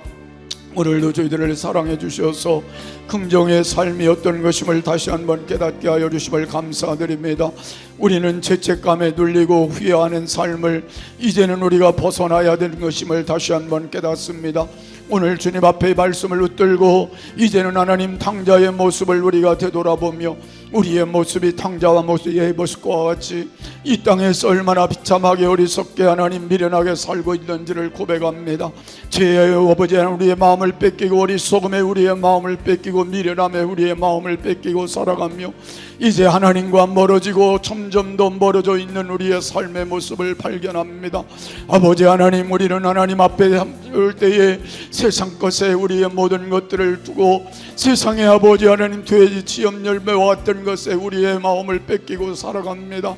오늘도 저희들을 사랑해 주셔서 긍정의 삶이 어떤 것임을 다시 한번 깨닫게 하여 주심을 감사드립니다. 우리는 죄책감에 눌리고 후회하는 삶을 이제는 우리가 벗어나야 되는 것임을 다시 한번 깨닫습니다. 오늘 주님 앞에 말씀을 붙들고 이제는 하나님 탕자의 모습을 우리가 되돌아보며 우리의 모습이 탕자와 모습의 모습과 같이 이 땅에서 얼마나 비참하게 어리석게 하나님 미련하게 살고 있는지를 고백합니다. 죄의 아버지 하나님 우리의 마음을 뺏기고 어리석음에 우리의 마음을 뺏기고 미련함에 우리의 마음을 뺏기고 살아가며 이제 하나님과 멀어지고 점점 더 멀어져 있는 우리의 삶의 모습을 발견합니다. 아버지 하나님 우리는 하나님 앞에 올 때에 세상 것에 우리의 모든 것들을 두고 세상의 아버지 하나님 돼지 취업 열매와 같은 것에 우리의 마음을 뺏기고 살아갑니다.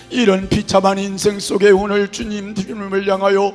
이런 비참한 인생 속에 오늘 주님을 향하여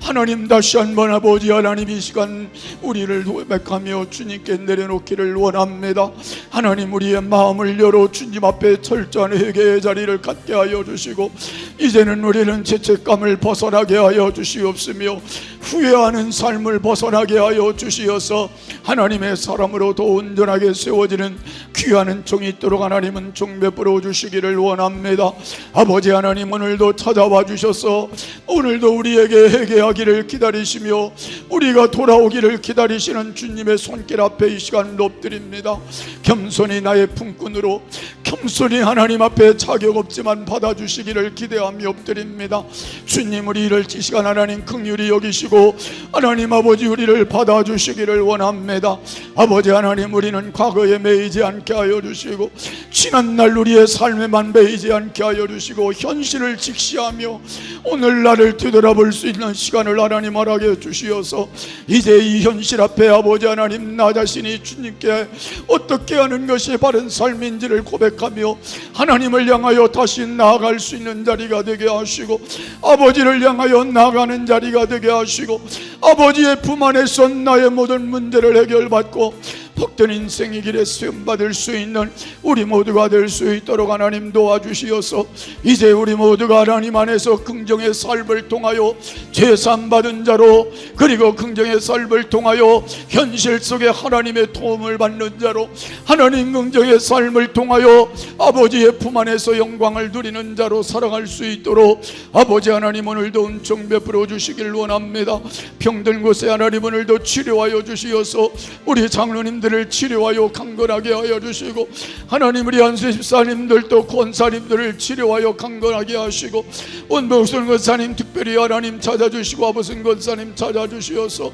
하나님 다시 한번 아버지 하나님 이 시간 우리를 고백하며 주님께 내려놓기를 원합니다. 하나님 우리의 마음을 열어 주님 앞에 철저한 회개의 자리를 갖게 하여 주시고 이제는 우리는 죄책감을 벗어나게 하여 주시옵으며 후회하는 삶을 벗어나게 하여 주시어서 하나님의 사람으로 더 온전하게 세워지는 귀한 종이 있도록 하나님은 종 베풀어 주시기를 원합니다. 아버지 하나님 오늘도 찾아와 주셔서 오늘도 우리에게 회개하기를 기다리시며 우리가 돌아오기를 기다리시는 주님의 손길 앞에 이 시간 높드립니다. 겸손히 나의 품꾼으로 겸손히 하나님 앞에 자격 없지만 받아주시기를 기대하며 엎드립니다. 주님 우리를 이 시간 하나님 긍휼히 여기시고 하나님 아버지 우리를 받아주시기를 원합니다. 아버지 하나님 우리는 과거에 매이지 않게 하여 주시고 지난날 우리의 삶에만 매이지 않게 하여 주시고 현실을 직시하며 오늘날을 뒤돌아볼 수 있는 시간을 하나님 허락해 주시어서 이제 이 현실 앞에 아버지 하나님 나 자신이 주님께 어떻게 하는 것이 바른 삶인지를 고백하며 하나님을 향하여 다시 나아갈 수 있는 자리가 되게 하시고 아버지를 향하여 나아가는 자리가 되게 하시고 아버지의 품 안에서 나의 모든 문제를 해결받고 복된 인생의 길에 쓰임받을 수 있는 우리 모두가 될 수 있도록 하나님 도와주시어서 이제 우리 모두가 하나님 안에서 긍정의 삶을 통하여 죄산받은 자로 그리고 긍정의 삶을 통하여 현실 속에 하나님의 도움을 받는 자로 하나님 긍정의 삶을 통하여 아버지의 품 안에서 영광을 누리는 자로 살아갈 수 있도록 아버지 하나님 오늘도 은총 베풀어 주시길 원합니다. 병든 곳에 하나님 오늘도 치료하여 주시어서 우리 장로님들을 치료하여 강건하게 하여 주시고 하나님 우리 한수 집사님들도 권사님들을 치료하여 강건하게 하시고 원복순 권사님 특별히 하나님 찾아주시고 아버슨 권사님 찾아주시어서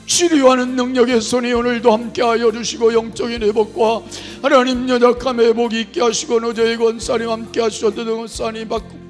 치료하는 능력의 손이 오늘도 함께하여 주시고 영적인 회복과 하나님 연약함 회복이 있게 하시고 노저희 권사님 함께 하셔도 권사님 받고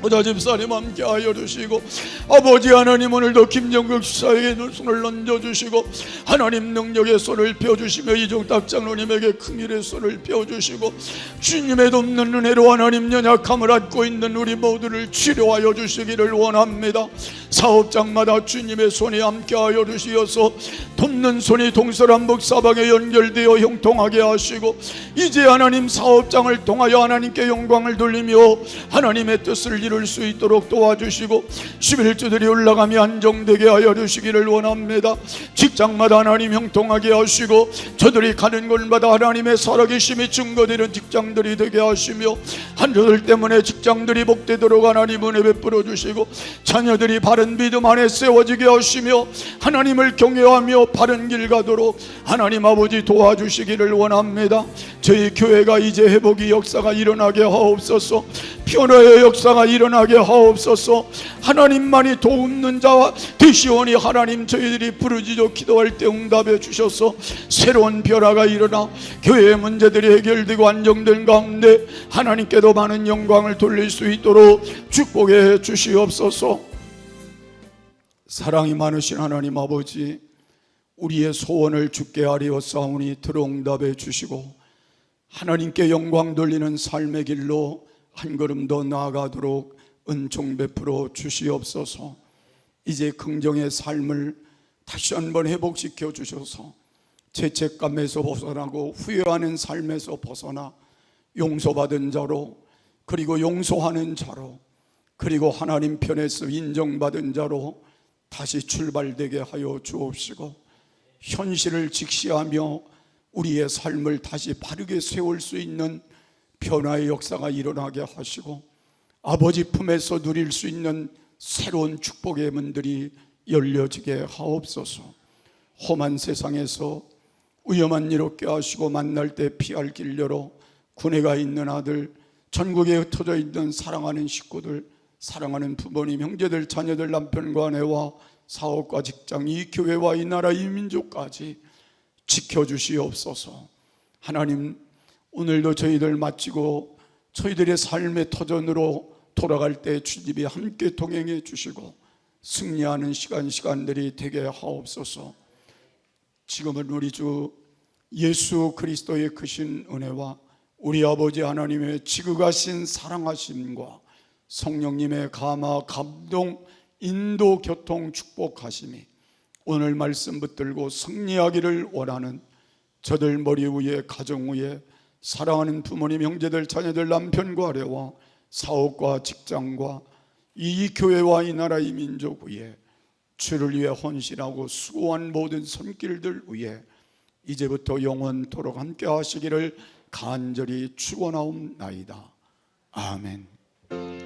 보다 집사님 함께 하여 주시고 아버지 하나님 오늘도 김정국 집사에게 손을 얹어주시고 하나님 능력의 손을 펴주시며 이종탁 장로님에게 긍휼의 손을 펴주시고 주님의 돕는 은혜로 하나님 연약함을 안고 있는 우리 모두를 치료하여 주시기를 원합니다. 사업장마다 주님의 손이 함께하여 주시어서 돕는 손이 동서남북 사방에 연결되어 형통하게 하시고 이제 하나님 사업장을 통하여 하나님께 영광을 돌리며 하나님의 뜻을 이룰 수 있도록 도와주시고 11주들이 올라가며 안정되게 하여 주시기를 원합니다. 직장마다 하나님 형통하게 하시고 저들이 가는 곳마다 하나님의 살아계심이 증거되는 직장들이 되게 하시며 한조들 때문에 직장들이 복되도록 하나님 은혜 베풀어 주시고 자녀들이 바른 믿음 안에 세워지게 하시며 하나님을 경외하며 바른 길 가도록 하나님 아버지 도와주시기를 원합니다. 저희 교회가 이제 회복의 역사가 일어나게 하옵소서. 변화의 역사가 일어나게 하옵소서. 하나님만이 돕는 자와 되시오니 하나님 저희들이 부르짖어 기도할 때 응답해 주셔서 새로운 변화가 일어나 교회의 문제들이 해결되고 안정된 가운데 하나님께도 많은 영광을 돌릴 수 있도록 축복해 주시옵소서. 사랑이 많으신 하나님 아버지, 우리의 소원을 주께 아뢰었사오니 들어응답해 주시고 하나님께 영광 돌리는 삶의 길로 한 걸음 더 나아가도록 은총 베풀어 주시옵소서. 이제 긍정의 삶을 다시 한번 회복시켜 주셔서 죄책감에서 벗어나고 후회하는 삶에서 벗어나 용서받은 자로 그리고 용서하는 자로 그리고 하나님 편에서 인정받은 자로 다시 출발되게 하여 주옵시고 현실을 직시하며 우리의 삶을 다시 바르게 세울 수 있는 변화의 역사가 일어나게 하시고 아버지 품에서 누릴 수 있는 새로운 축복의 문들이 열려지게 하옵소서. 험한 세상에서 위험한 일 없게 하시고 만날 때 피할 길 열어 군애가 있는 아들, 전국에 흩어져 있는 사랑하는 식구들, 사랑하는 부모님, 형제들, 자녀들, 남편과 아내와 사업과 직장, 이 교회와 이 나라, 이 민족까지 지켜주시옵소서. 하나님 오늘도 저희들 마치고 저희들의 삶의 터전으로 돌아갈 때 주님이 함께 동행해 주시고 승리하는 시간들이 되게 하옵소서. 지금은 우리 주 예수 그리스도의 크신 은혜와 우리 아버지 하나님의 지극하신 사랑하심과 성령님의 감화 감동 인도 교통 축복하심이 오늘 말씀 붙들고 승리하기를 원하는 저들 머리 위에, 가정 위에, 사랑하는 부모님, 형제들, 자녀들, 남편과 아내와 사업과 직장과 이 교회와 이 나라 이 민족 위에, 주를 위해 헌신하고 수고한 모든 손길들 위에 이제부터 영원토록 함께 하시기를 간절히 축원하옵나이다. 아멘.